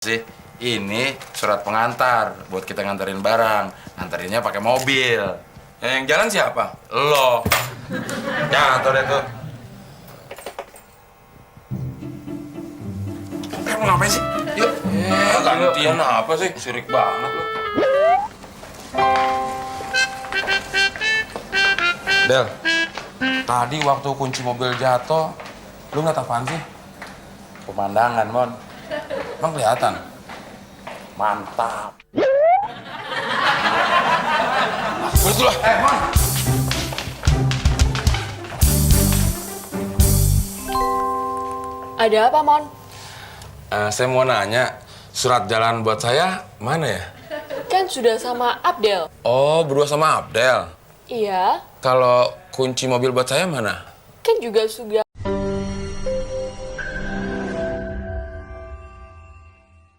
sih, ini surat pengantar buat kita nganterin barang. Nganterinnya pakai mobil. Yang jalan siapa? Lo. Ya, tuh deh tuh. Mau ngapain sih? Yuk. Gantian apa sih? Sirik banget lo. Del, tadi waktu kunci mobil jatuh, lu ngeliat apaan sih? Pemandangan, Mon. Emang kelihatan? Mantap. Betul lah. Mon. Ada apa, Mon? Saya mau nanya, surat jalan buat saya mana ya? Kan sudah sama Abdel. Oh, berdua sama Abdel. Iya, Kalau kunci mobil buat saya mana? kan juga sudah